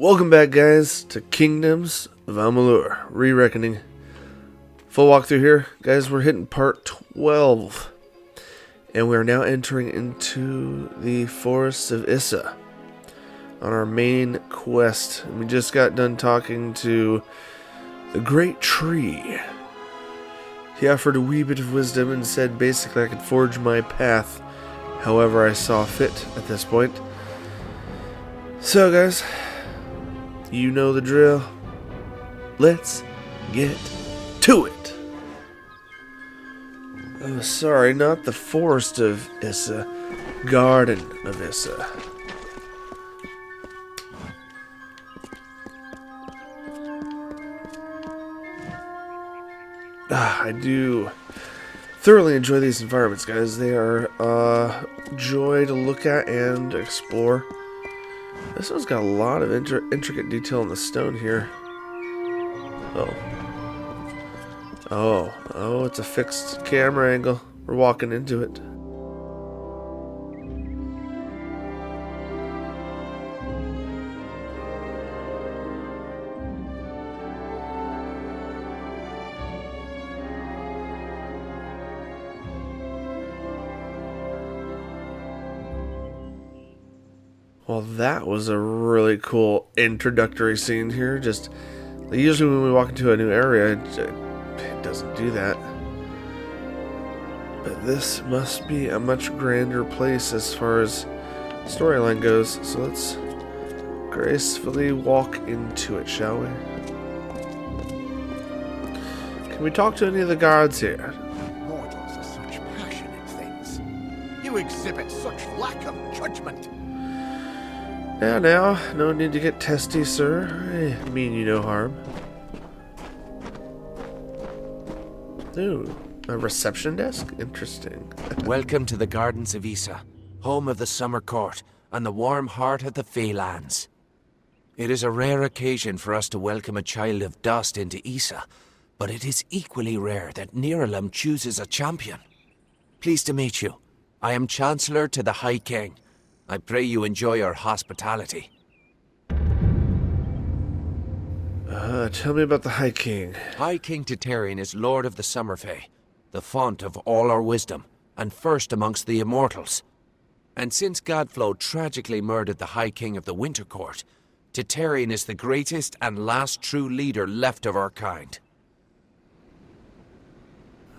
Welcome back, guys, to Kingdoms of Amalur, Re-Reckoning. Full walkthrough here. Guys, we're hitting part 12. And we are now entering into the forests of Issa on our main quest. And we just got done talking to the Great Tree. He offered a wee bit of wisdom and said basically I could forge my path however I saw fit at this point. So, guys, you know the drill. Let's get to it. Oh, sorry, not the forest of Issa. Garden of Issa. I do thoroughly enjoy these environments, guys. They are a joy to look at and explore. This one's got a lot of intricate detail in the stone here. Oh, it's a fixed camera angle. We're walking into it. Well, that was a really cool introductory scene here. Just usually when we walk into a new area, it doesn't do that. But this must be a much grander place as far as storyline goes. So let's gracefully walk into it, shall we? Can we talk to any of the guards here? Mortals are such passionate things. You exhibit such lack of judgment. Now, no need to get testy, sir. I mean you no harm. Ooh, a reception desk? Interesting. Welcome to the Gardens of Issa, home of the Summer Court, and the warm heart of the Feylands. It is a rare occasion for us to welcome a child of dust into Issa, but it is equally rare that Niralim chooses a champion. Pleased to meet you. I am Chancellor to the High King. I pray you enjoy our hospitality. Tell me about the High King. High King TITARION is Lord of the Summer Fae, the font of all our wisdom, and first amongst the immortals. And since Godflow tragically murdered the High King of the Winter Court, TITARION is the greatest and last true leader left of our kind.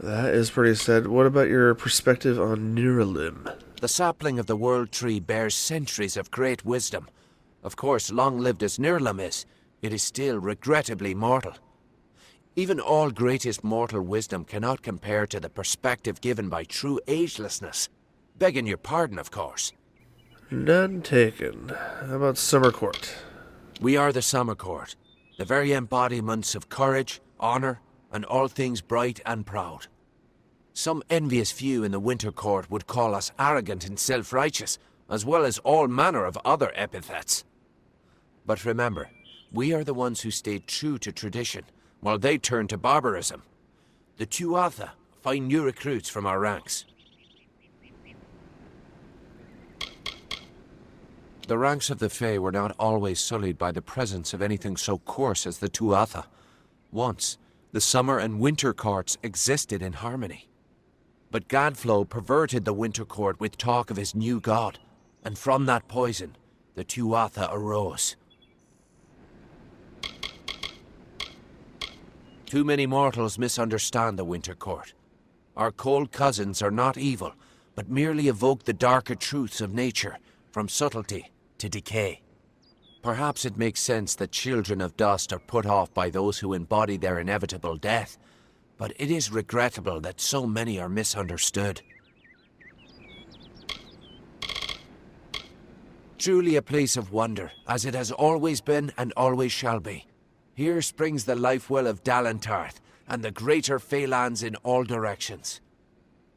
That is pretty sad. What about your perspective on Niralim? The sapling of the World Tree bears centuries of great wisdom. Of course, long-lived as Niralim is, it is still regrettably mortal. Even all greatest mortal wisdom cannot compare to the perspective given by true agelessness. Begging your pardon, of course. None taken. How about Summer Court? We are the Summer Court, the very embodiments of courage, honor, and all things bright and proud. Some envious few in the Winter Court would call us arrogant and self-righteous, as well as all manner of other epithets. But remember, we are the ones who stayed true to tradition, while they turned to barbarism. The Tuatha find new recruits from our ranks. The ranks of the Fae were not always sullied by the presence of anything so coarse as the Tuatha. Once, the Summer and Winter Courts existed in harmony. But Godflow perverted the Winter Court with talk of his new god, and from that poison, the Tuatha arose. Too many mortals misunderstand the Winter Court. Our cold cousins are not evil, but merely evoke the darker truths of nature, from subtlety to decay. Perhaps it makes sense that children of dust are put off by those who embody their inevitable death, but it is regrettable that so many are misunderstood. Truly a place of wonder, as it has always been and always shall be. Here springs the life well of Dalentarth, and the greater Feylands in all directions.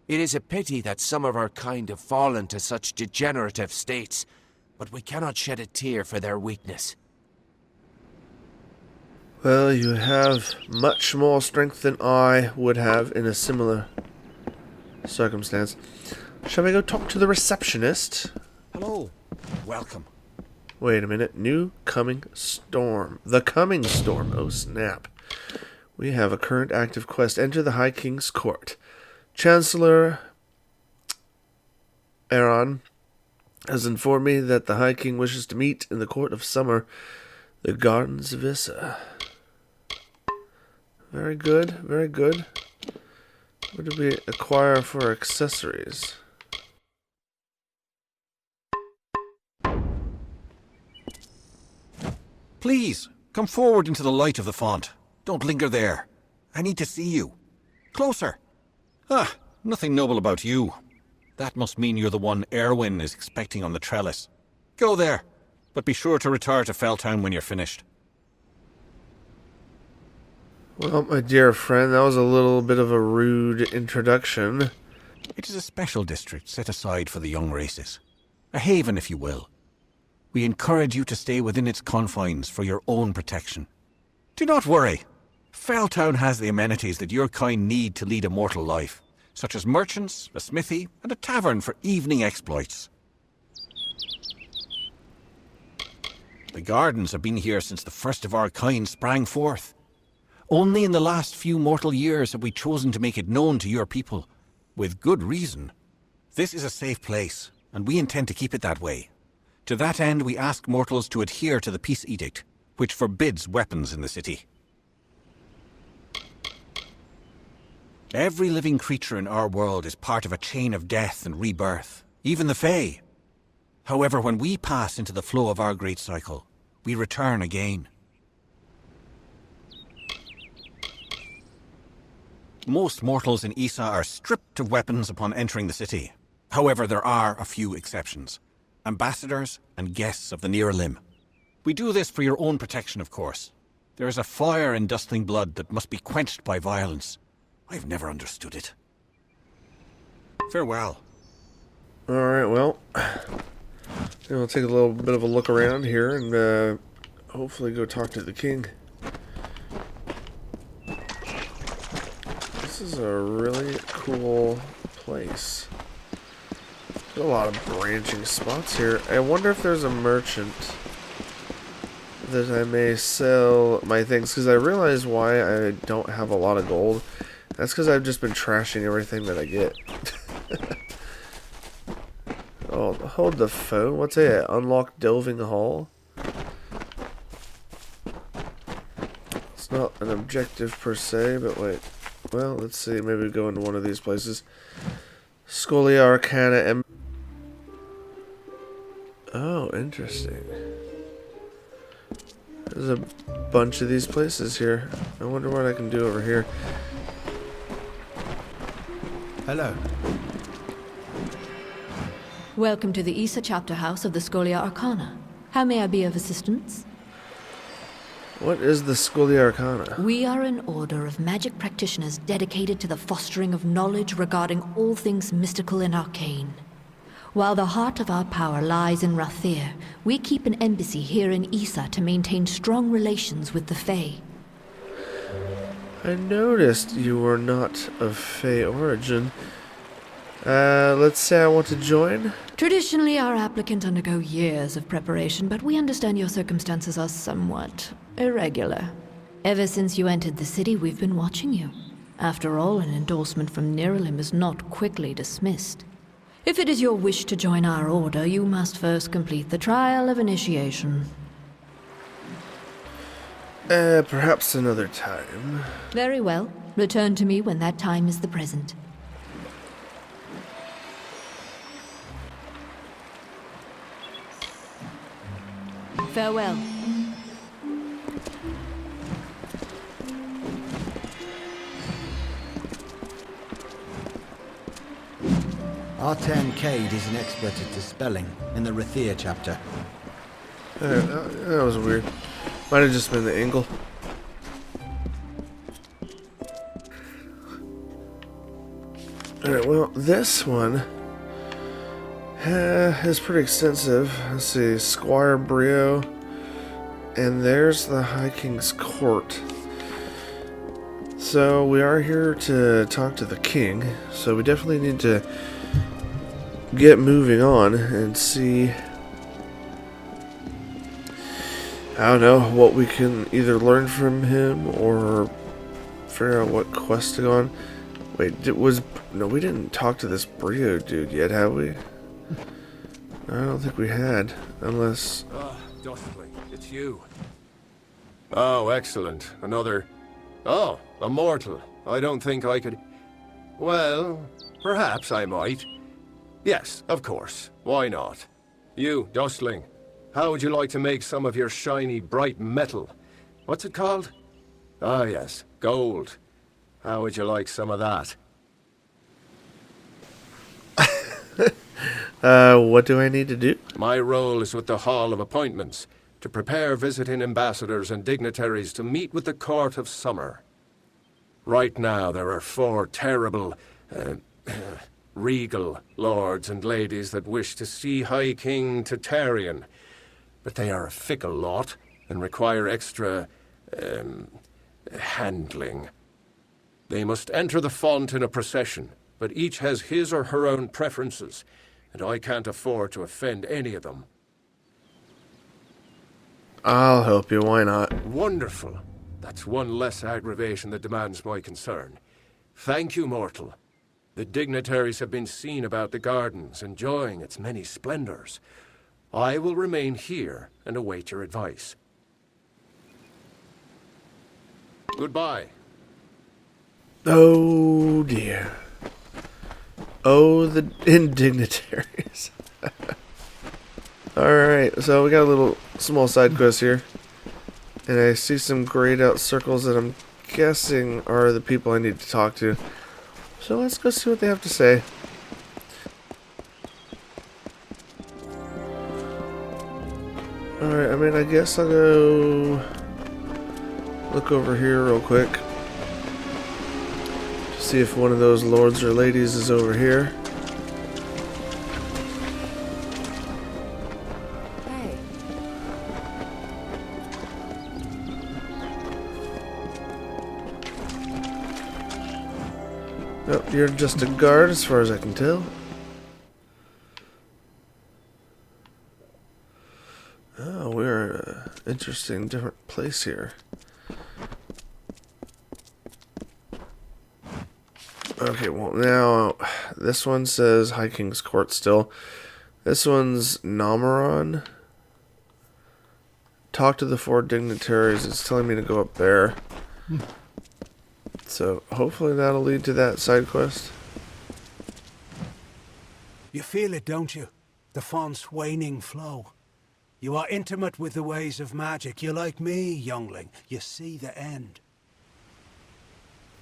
It is a pity that some of our kind have fallen to such degenerative states, but we cannot shed a tear for their weakness. Well, you have much more strength than I would have in a similar circumstance. Shall we go talk to the receptionist? Hello. Welcome. Wait a minute. New coming storm. The coming storm. Oh, snap. We have a current active quest. Enter the High King's Court. Chancellor Aaron has informed me that the High King wishes to meet in the Court of Summer, the Gardens of Issa. Very good, very good. What did we acquire for accessories? Please, come forward into the light of the font. Don't linger there. I need to see you. Closer. Ah, nothing noble about you. That must mean you're the one Erwin is expecting on the trellis. Go there, but be sure to retire to Felltown when you're finished. Well, my dear friend, that was a little bit of a rude introduction. It is a special district set aside for the young races. A haven, if you will. We encourage you to stay within its confines for your own protection. Do not worry. Felltown has the amenities that your kind need to lead a mortal life, such as merchants, a smithy, and a tavern for evening exploits. The gardens have been here since the first of our kind sprang forth. Only in the last few mortal years have we chosen to make it known to your people, with good reason. This is a safe place, and we intend to keep it that way. To that end, we ask mortals to adhere to the Peace Edict, which forbids weapons in the city. Every living creature in our world is part of a chain of death and rebirth, even the Fae. However, when we pass into the flow of our great cycle, we return again. Most mortals in Issa are stripped of weapons upon entering the city. However, there are a few exceptions. Ambassadors and guests of the nearer limb. We do this for your own protection, of course. There is a fire in Dustling blood that must be quenched by violence. I've never understood it. Farewell. Alright, well, we'll take a little bit of a look around here and hopefully go talk to the king. This is a really cool place. A lot of branching spots here. I wonder if there's a merchant that I may sell my things, because I realize why I don't have a lot of gold. That's because I've just been trashing everything that I get. Oh, hold the phone. What's that? Unlock Delving Hall? It's not an objective per se, but wait. Well, let's see. Maybe we go into one of these places. Scholia Arcana and... Oh, interesting. There's a bunch of these places here. I wonder what I can do over here. Hello. Welcome to the Issa chapter house of the Scholia Arcana. How may I be of assistance? What is the Scholia Arcana? We are an order of magic practitioners dedicated to the fostering of knowledge regarding all things mystical and arcane. While the heart of our power lies in Rathir, we keep an embassy here in Issa to maintain strong relations with the Fae. I noticed you were not of Fae origin. Let's say I want to join. Traditionally, our applicants undergo years of preparation, but we understand your circumstances are somewhat irregular. Ever since you entered the city, we've been watching you. After all, an endorsement from Niralim is not quickly dismissed. If it is your wish to join our order, you must first complete the trial of initiation. Perhaps another time. Very well. Return to me when that time is the present. Farewell. R10 Cade is an expert at dispelling in the Rathir chapter. That was weird. Might have just been the angle. Alright, well, this one is pretty extensive. Let's see, Squire Brio. And there's the High King's Court. So, we are here to talk to the king. So, we definitely need to get moving on and see I don't know what we can either learn from him or figure out what quest to go on. Wait, no, we didn't talk to this Brio dude yet, have we? I don't think we had, unless... Ah, Dustling, it's you. Oh, excellent. Another... Oh, immortal. I don't think I could... Well, perhaps I might. Yes, of course. Why not? You, Dustling, how would you like to make some of your shiny, bright metal? What's it called? Ah, yes, gold. How would you like some of that? What do I need to do? My role is with the Hall of Appointments, to prepare visiting ambassadors and dignitaries to meet with the Court of Summer. Right now, there are 4 terrible, regal lords and ladies that wish to see High King TITARION, but they are a fickle lot and require extra, handling. They must enter the font in a procession, but each has his or her own preferences, and I can't afford to offend any of them. I'll help you, why not? Wonderful. That's one less aggravation that demands my concern. Thank you, mortal. The dignitaries have been seen about the gardens, enjoying its many splendors. I will remain here and await your advice. Goodbye. Oh dear. Oh, the indignitaries. Alright, so we got a little small side quest here. And I see some grayed out circles that I'm guessing are the people I need to talk to. So let's go see what they have to say. Alright, I mean, I guess I'll go look over here real quick. See if one of those lords or ladies is over here. Hey. Nope, you're just a guard as far as I can tell. Oh, we're in an interesting, different place here. Okay, well now, this one says High King's Court still. This one's Nomeron. Talk to the 4 dignitaries. It's telling me to go up there. So, hopefully that'll lead to that side quest. You feel it, don't you? The font's waning flow. You are intimate with the ways of magic. You're like me, youngling. You see the end.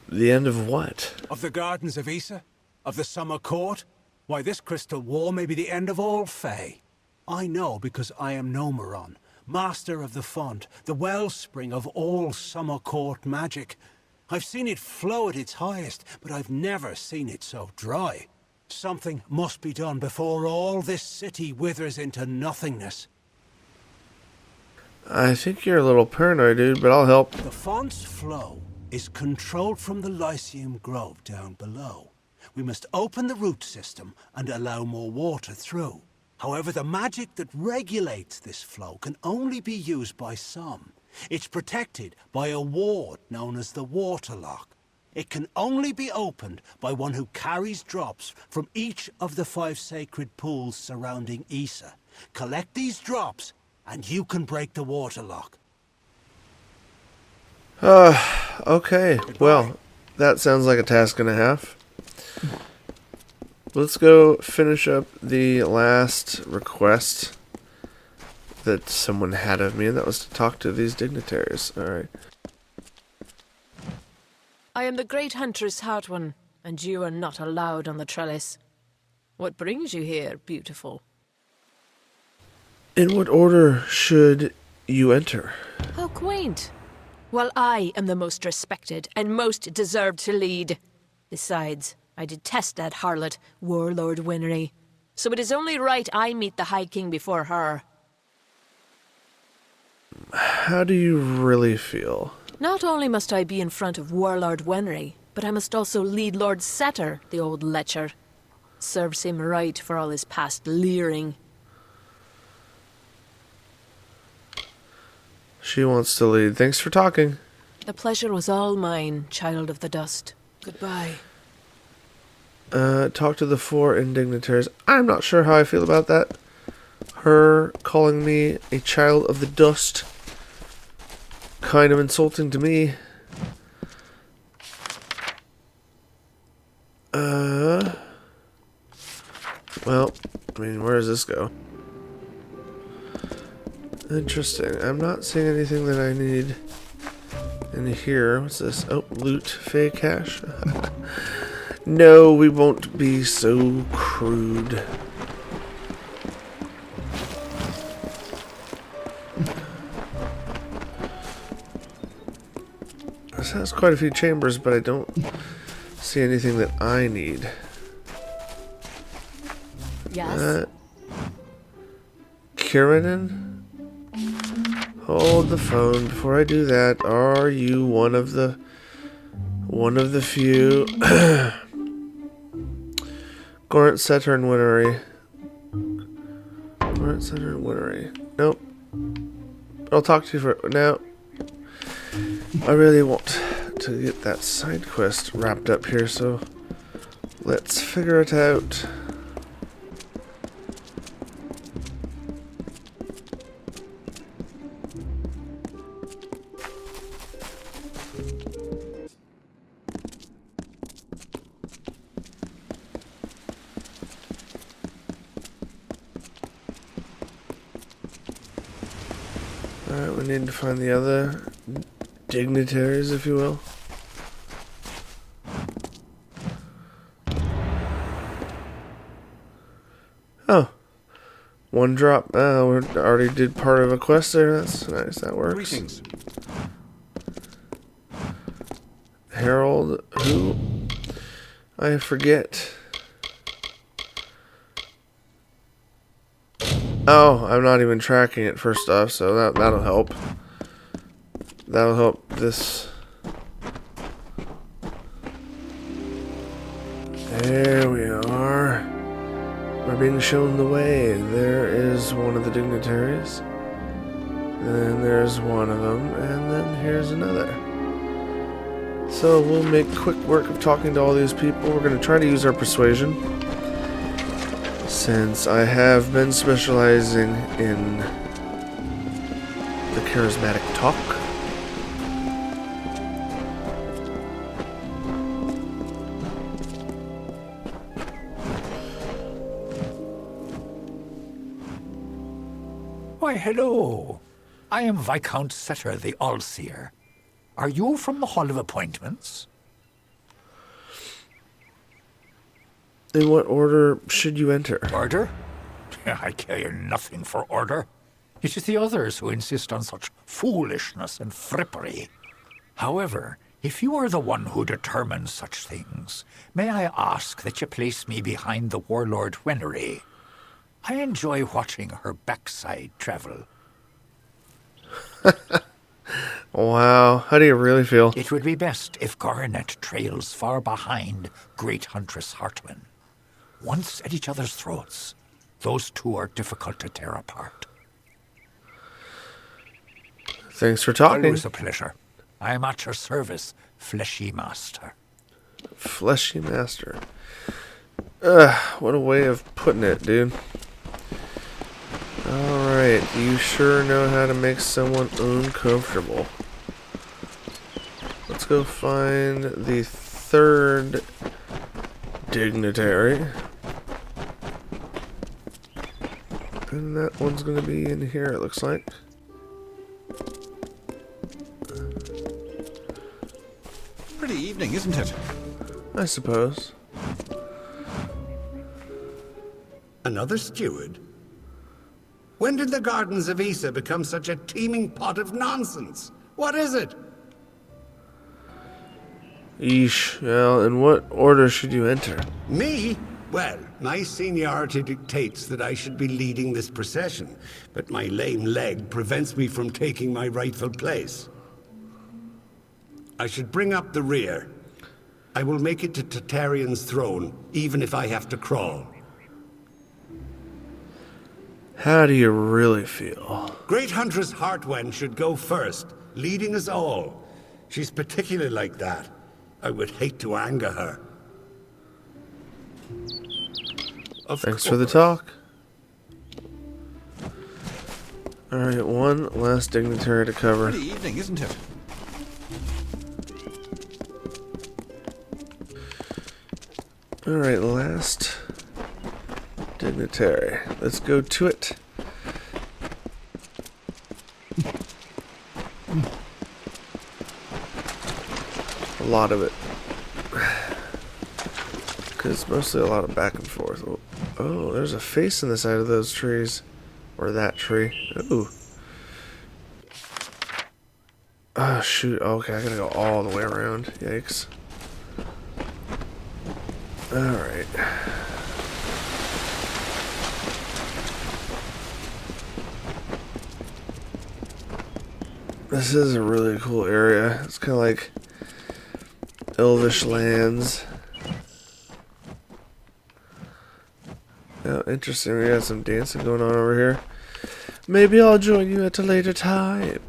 The end of what? Of the Gardens of Issa? Of the Summer Court? Why, this crystal wall may be the end of all Fae. I know because I am Nomeron, master of the font, the wellspring of all Summer Court magic. I've seen it flow at its highest, but I've never seen it so dry. Something must be done before all this city withers into nothingness. I think you're a little paranoid, dude, but I'll help. The font's flow is controlled from the Lyceum Grove down below. We must open the root system and allow more water through. However, the magic that regulates this flow can only be used by some. It's protected by a ward known as the Waterlock. It can only be opened by one who carries drops from each of the 5 sacred pools surrounding Issa. Collect these drops, and you can break the Waterlock. Okay. Well, that sounds like a task and a half. Let's go finish up the last request that someone had of me, and that was to talk to these dignitaries. Alright. I am the great huntress Hartwan, and you are not allowed on the trellis. What brings you here, beautiful? In what order should you enter? How quaint. Well, I am the most respected and most deserved to lead. Besides, I detest that harlot, Warlord Winry. So it is only right I meet the High King before her. How do you really feel? Not only must I be in front of Warlord Winry, but I must also lead Lord Setter, the old lecher. Serves him right for all his past leering. She wants to lead. Thanks for talking. The pleasure was all mine, child of the dust. Goodbye. Talk to the 4 indignitaries. I'm not sure how I feel about that. Her calling me a child of the dust. Kind of insulting to me. Well, I mean, where does this go? Interesting. I'm not seeing anything that I need in here. What's this? Oh, loot, fey cache. No, we won't be so crude. This has quite a few chambers, but I don't see anything that I need. Yes. Kiranin? Hold the phone. Before I do that, are you one of the few? Gorant, Setter, and Winnery. Gorant, Setter, and Winnery. Nope. I'll talk to you for now. I really want to get that side quest wrapped up here, so let's figure it out. Alright, we need to find the other dignitaries, if you will. Oh. One drop. Oh, we already did part of a quest there. That's nice. That works. Greetings. Harold, who? I forget. Oh, I'm not even tracking it first off, so that'll help. That'll help this. There we are. We're being shown the way. There is one of the dignitaries. Then there's one of them, and then here's another. So we'll make quick work of talking to all these people. We're going to try to use our persuasion, since I have been specializing in the charismatic talk. Why, hello. I am Viscount Setter the Allseer. Are you from the Hall of Appointments? In what order should you enter? Order? I care nothing for order. It is the others who insist on such foolishness and frippery. However, if you are the one who determines such things, may I ask that you place me behind the warlord Winnery? I enjoy watching her backside travel. Wow, how do you really feel? It would be best if Garnet trails far behind Great Huntress Hartman. Once at each other's throats, those two are difficult to tear apart. Thanks for talking. Always a pleasure. I am at your service, Fleshy Master. Fleshy Master. What a way of putting it, dude. Alright, you sure know how to make someone uncomfortable. Let's go find the third dignitary. And that one's gonna be in here, it looks like. Pretty evening, isn't it? I suppose. Another steward? When did the Gardens of Issa become such a teeming pot of nonsense? What is it? Yeesh. Well, in what order should you enter? Me? Well, my seniority dictates that I should be leading this procession, but my lame leg prevents me from taking my rightful place. I should bring up the rear. I will make it to TITARION's throne, even if I have to crawl. How do you really feel? Great Huntress Heartwen should go first, leading us all. She's particularly like that. I would hate to anger her. Thanks for the talk. Alright, one last dignitary to cover. Pretty evening, isn't it? Alright, last dignitary. Let's go to it. A lot of it. Because mostly a lot of back and forth. Oh, there's a face in the side of those trees. Or that tree. Ooh. Oh, shoot. Okay, I gotta go all the way around. Yikes. Alright. This is a really cool area. It's kind of like Elvish lands. Oh, interesting. We got some dancing going on over here. Maybe I'll join you at a later time.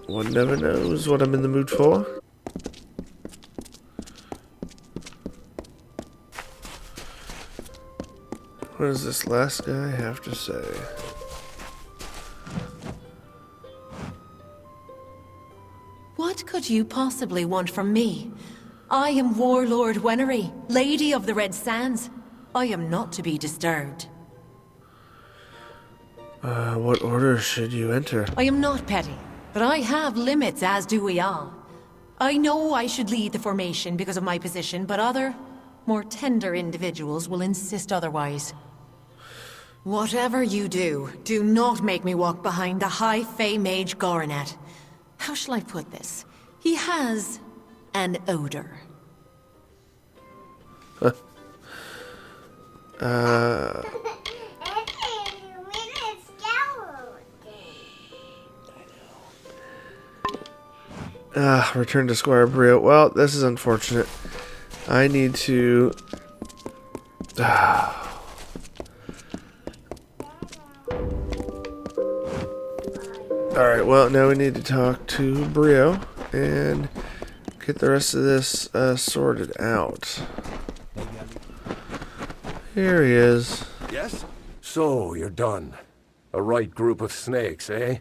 One never knows what I'm in the mood for. What does this last guy have to say? What could you possibly want from me? I am Warlord Wenery, Lady of the Red Sands. I am not to be disturbed. What order should you enter? I am not petty, but I have limits, as do we all. I know I should lead the formation because of my position, but other, more tender individuals will insist otherwise. Whatever you do, do not make me walk behind the High Fae Mage Goronet. How shall I put this? He has an odor. Return to Squire Brio. Well, this is unfortunate. I need to... Alright, well, now we need to talk to Brio and get the rest of this sorted out. Here he is. Yes? So, you're done. A right group of snakes, eh?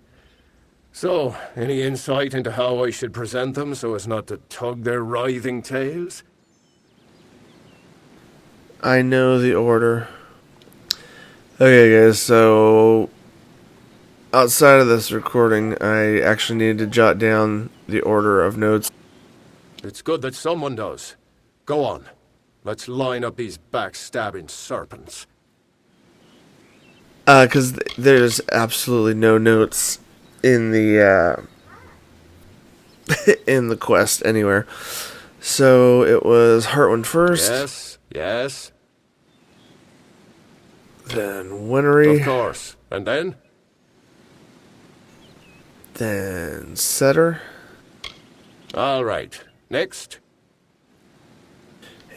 So, any insight into how I should present them so as not to tug their writhing tails? I know the order. Okay, guys, so outside of this recording, I actually need to jot down the order of notes. It's good that someone does. Go on. Let's line up these backstabbing serpents. Because there's absolutely no notes in the in the quest anywhere. So it was Heartwind first. Yes, yes. Then Wenery. Of course. And then? Then Setter. All right. Next.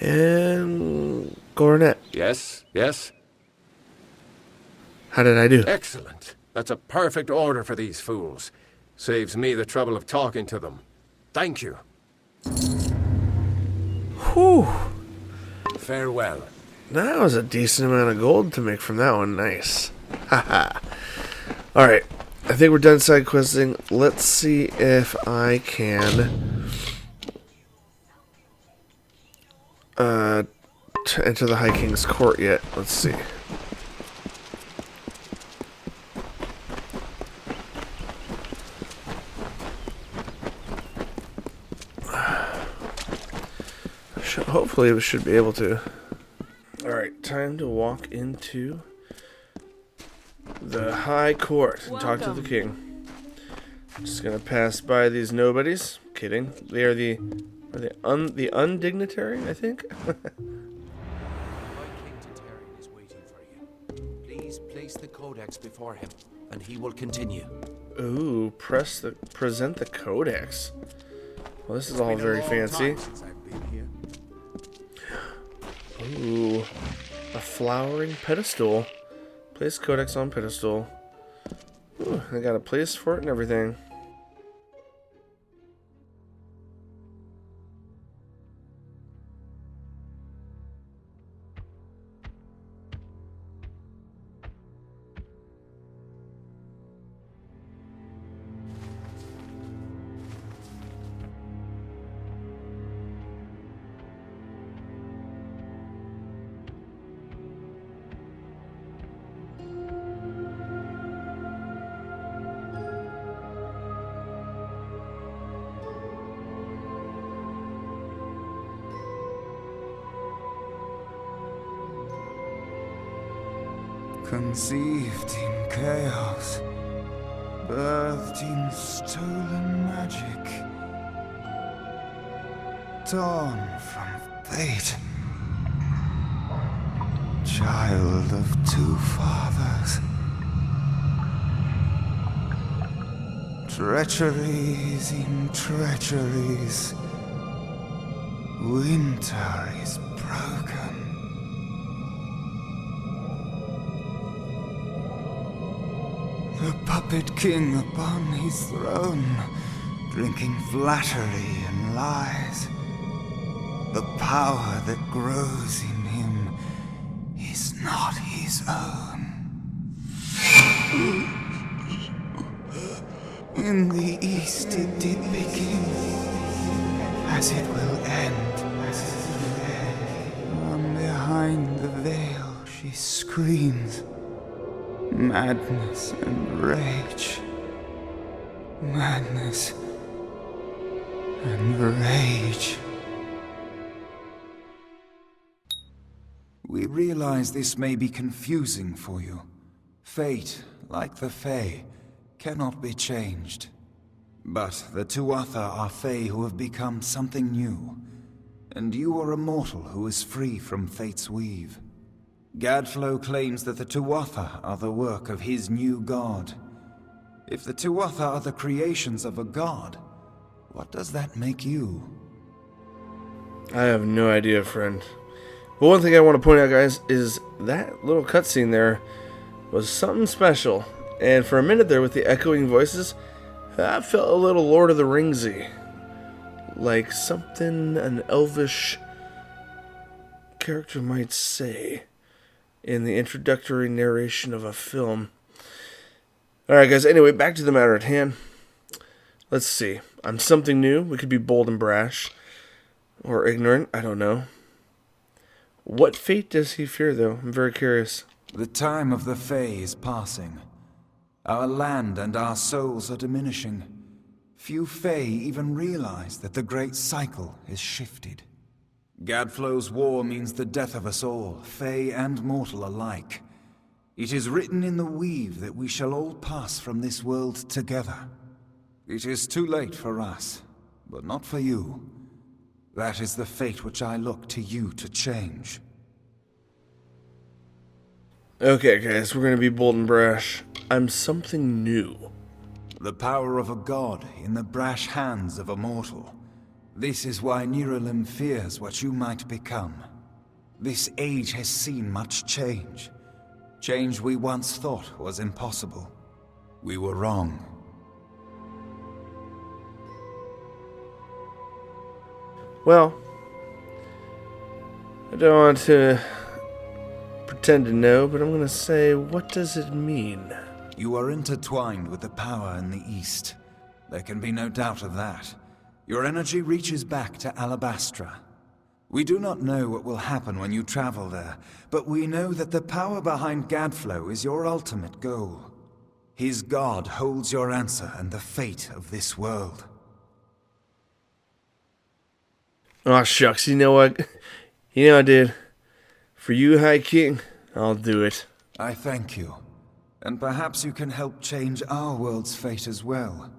And Goronet. Yes, yes. How did I do? Excellent. That's a perfect order for these fools. Saves me the trouble of talking to them. Thank you. Whew. Farewell. That was a decent amount of gold to make from that one. Nice. Haha. Alright. I think we're done side questing. Let's see if I can enter the High King's Court yet. Let's see. Hopefully we should be able to. Alright, time to walk into the High Court and talk to the king. Just gonna pass by these nobodies. Kidding. They are the undignitary, I think. My King TITARION is waiting for you. Please place the codex before him, and he will continue. Ooh, present the codex. Well, this is all very fancy. Ooh, a flowering pedestal. Place codex on pedestal. Ooh, I got a place for it and everything. Conceived in chaos, birthed in stolen magic, torn from fate, child of two fathers, treacheries in treacheries, winter is broken. The puppet king upon his throne, drinking flattery and lies. The power that grows in him is not his own. In the east it did begin, as it will end. From behind the veil she screams. Madness and rage. Madness and rage. We realize this may be confusing for you. Fate, like the Fae, cannot be changed. But the Tuatha are Fae who have become something new. And you are a mortal who is free from Fate's weave. Gadflow claims that the Tuatha are the work of his new god. If the Tuatha are the creations of a god, what does that make you? I have no idea, friend. But one thing I want to point out, guys, is that little cutscene there was something special. And for a minute there with the echoing voices, I felt a little Lord of the Ringsy. Like something an elvish character might say in the introductory narration of a film. Alright guys, anyway, back to the matter at hand. Let's see. I'm something new. We could be bold and brash. Or ignorant. I don't know. What fate does he fear, though? I'm very curious. The time of the Fae is passing. Our land and our souls are diminishing. Few Fae even realize that the great cycle is shifted. Gadflow's war means the death of us all, Fae and mortal alike. It is written in the weave that we shall all pass from this world together. It is too late for us, but not for you. That is the fate which I look to you to change. Okay, guys, we're gonna be bold and brash. I'm something new. The power of a god in the brash hands of a mortal. This is why Niralim fears what you might become. This age has seen much change. Change we once thought was impossible. We were wrong. Well, I don't want to pretend to know, but I'm going to say, what does it mean? You are intertwined with the power in the East. There can be no doubt of that. Your energy reaches back to Alabastra. We do not know what will happen when you travel there, but we know that the power behind Gadflow is your ultimate goal. His god holds your answer and the fate of this world. Aw, shucks, you know what? You know, dude, for you, High King, I'll do it. I thank you. And perhaps you can help change our world's fate as well.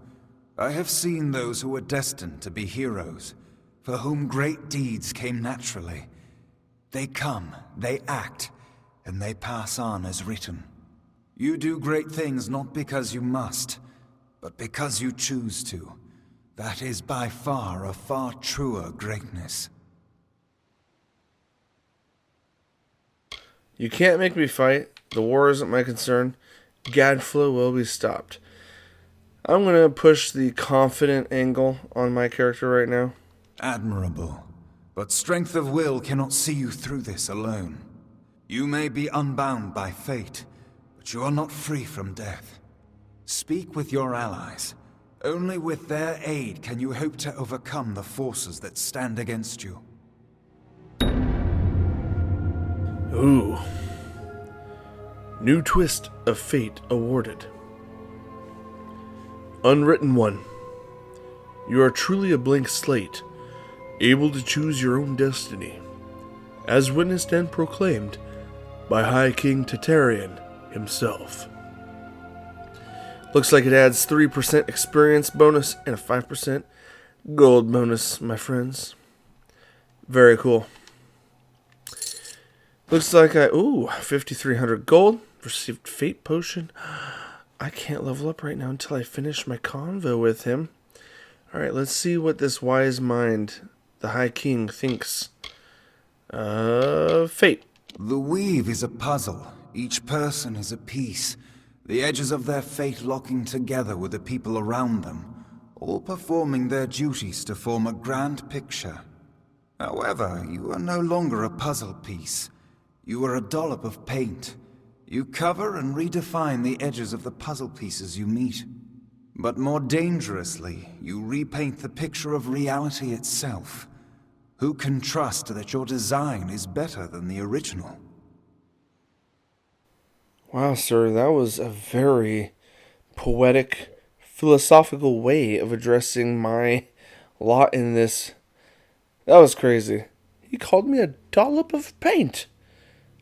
I have seen those who were destined to be heroes, for whom great deeds came naturally. They come, they act, and they pass on as written. You do great things not because you must, but because you choose to. That is by far a far truer greatness. You can't make me fight. The war isn't my concern. Gadflow will be stopped. I'm going to push the confident angle on my character right now. Admirable. But strength of will cannot see you through this alone. You may be unbound by fate, but you are not free from death. Speak with your allies. Only with their aid can you hope to overcome the forces that stand against you. Ooh. New twist of fate awarded. Unwritten one. You are truly a blank slate, able to choose your own destiny, as witnessed and proclaimed by High King TITARION himself. Looks like it adds 3% experience bonus and a 5% gold bonus, my friends. Very cool. Looks like 5,300 gold. Received Fate Potion. I can't level up right now until I finish my convo with him. Alright, let's see what this wise mind, the High King, thinks of fate. The weave is a puzzle. Each person is a piece. The edges of their fate locking together with the people around them, all performing their duties to form a grand picture. However, you are no longer a puzzle piece. You are a dollop of paint. You cover and redefine the edges of the puzzle pieces you meet. But more dangerously, you repaint the picture of reality itself. Who can trust that your design is better than the original? Wow, sir, that was a very poetic, philosophical way of addressing my lot in this. That was crazy. He called me a dollop of paint.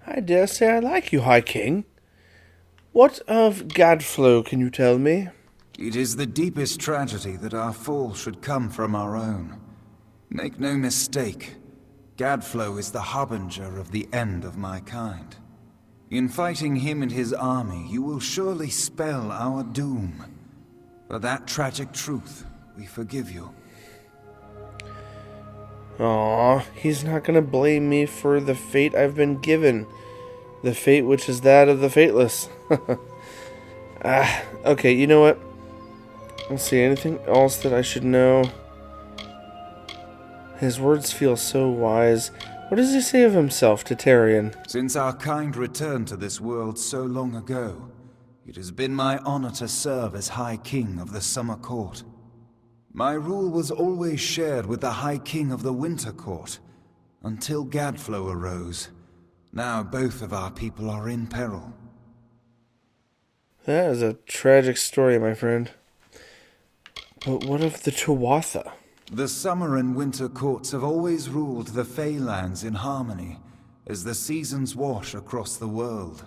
I dare say I like you, High King. What of Gadflow, can you tell me? It is the deepest tragedy that our fall should come from our own. Make no mistake, Gadflow is the harbinger of the end of my kind. In fighting him and his army, you will surely spell our doom. For that tragic truth, we forgive you. Aw, he's not gonna blame me for the fate I've been given. The fate which is that of the fateless. Okay, you know what? Let's see, anything else that I should know? His words feel so wise. What does he say of himself, TITARION? Since our kind returned to this world so long ago, it has been my honor to serve as High King of the Summer Court. My rule was always shared with the High King of the Winter Court, until Gadflow arose. Now both of our people are in peril. That is a tragic story, my friend. But what of the Tuatha? The Summer and Winter Courts have always ruled the Feylands in harmony, as the seasons wash across the world.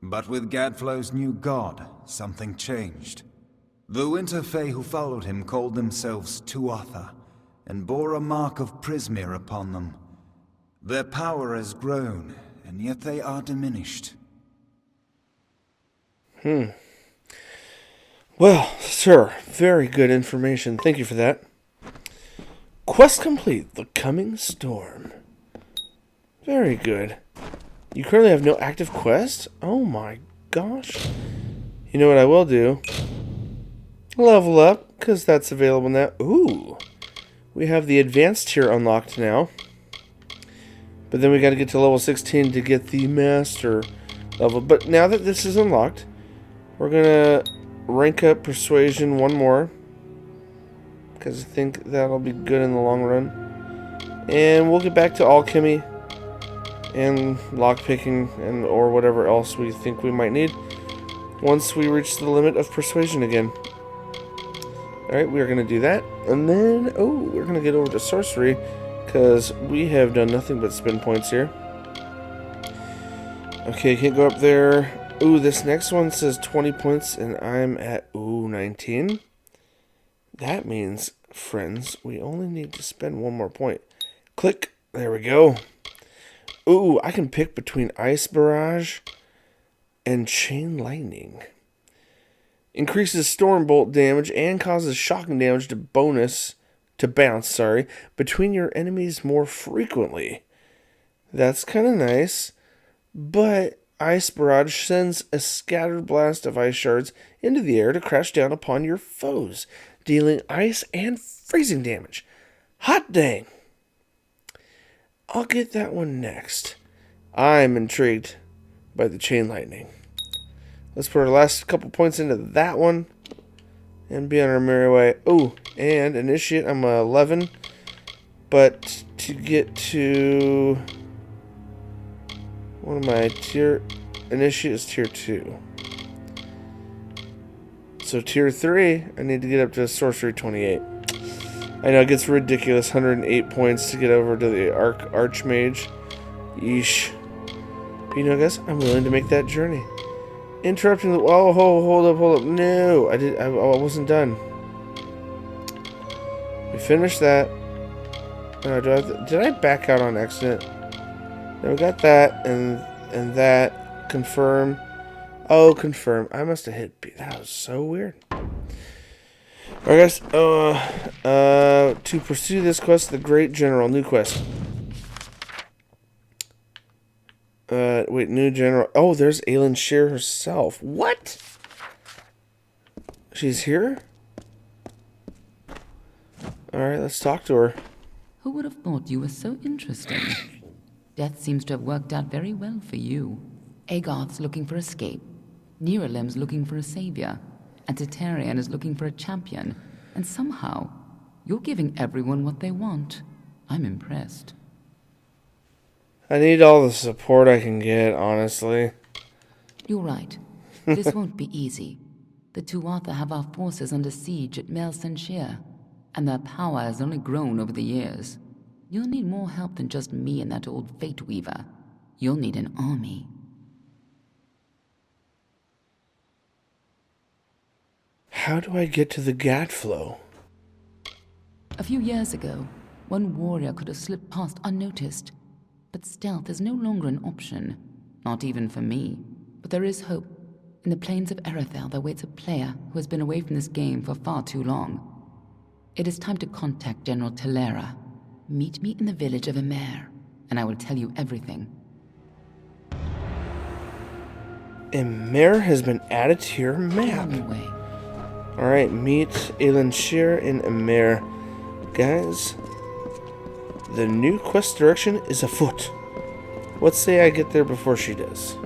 But with Gadflow's new god, something changed. The Winter Fey who followed him called themselves Tuatha, and bore a mark of Prismere upon them. Their power has grown, and yet they are diminished. Well, sir, very good information. Thank you for that. Quest complete, The Coming Storm. Very good. You currently have no active quest? Oh my gosh. You know what I will do? Level up, because that's available now. Ooh. We have the advanced tier unlocked now. But then we got to get to level 16 to get the master level. But now that this is unlocked, we're going to rank up persuasion one more, because I think that'll be good in the long run. And we'll get back to alchemy and lockpicking and or whatever else we think we might need once we reach the limit of persuasion again. Alright, we are going to do that. And then, we're going to get over to sorcery, because we have done nothing but spin points here. Okay, can't go up there. Ooh, this next one says 20 points, and I'm at, 19. That means, friends, we only need to spend one more point. Click. There we go. Ooh, I can pick between Ice Barrage and Chain Lightning. Increases Storm Bolt damage and causes shocking damage to bounce between your enemies more frequently. That's kind of nice. but Ice Barrage sends a scattered blast of ice shards into the air to crash down upon your foes, dealing ice and freezing damage. Hot dang! I'll get that one next. I'm intrigued by the chain lightning. Let's put our last couple points into that one and be on our merry way. Oh, and initiate, I'm 11. But to get to... What am I? Initiate is tier 2. So tier 3, I need to get up to Sorcery 28. I know it gets ridiculous. 108 points to get over to the Archmage. Yeesh. But you know, guys, I'm willing to make that journey. Interrupting the... Oh, hold up. No, I wasn't done. We finished that. Did I back out on accident? No, we got that and that. Confirm. Oh, confirm. I must have hit B. That was so weird. Alright, guys. To pursue this quest, the Great General. New quest. Wait, new general. Oh, there's Aelin Shear herself. What? She's here? Alright, let's talk to her. Who would have thought you were so interesting? Death seems to have worked out very well for you. Agarth's looking for escape. Neuralim's looking for a savior. And TITARION is looking for a champion. And somehow, you're giving everyone what they want. I'm impressed. I need all the support I can get, honestly. You're right. This won't be easy. The Tuatha have our forces under siege at Mel Senshir, and their power has only grown over the years. You'll need more help than just me and that old Fate Weaver. You'll need an army. How do I get to the Gatflow? A few years ago, one warrior could have slipped past unnoticed. But stealth is no longer an option. Not even for me. But there is hope. In the plains of Rathir there waits a player who has been away from this game for far too long. It is time to contact General Telera. Meet me in the village of Emer, and I will tell you everything. Emer has been added to your map. Alright, meet Aelin Shear in Emer. Guys, the new quest direction is afoot. Let's say I get there before she does.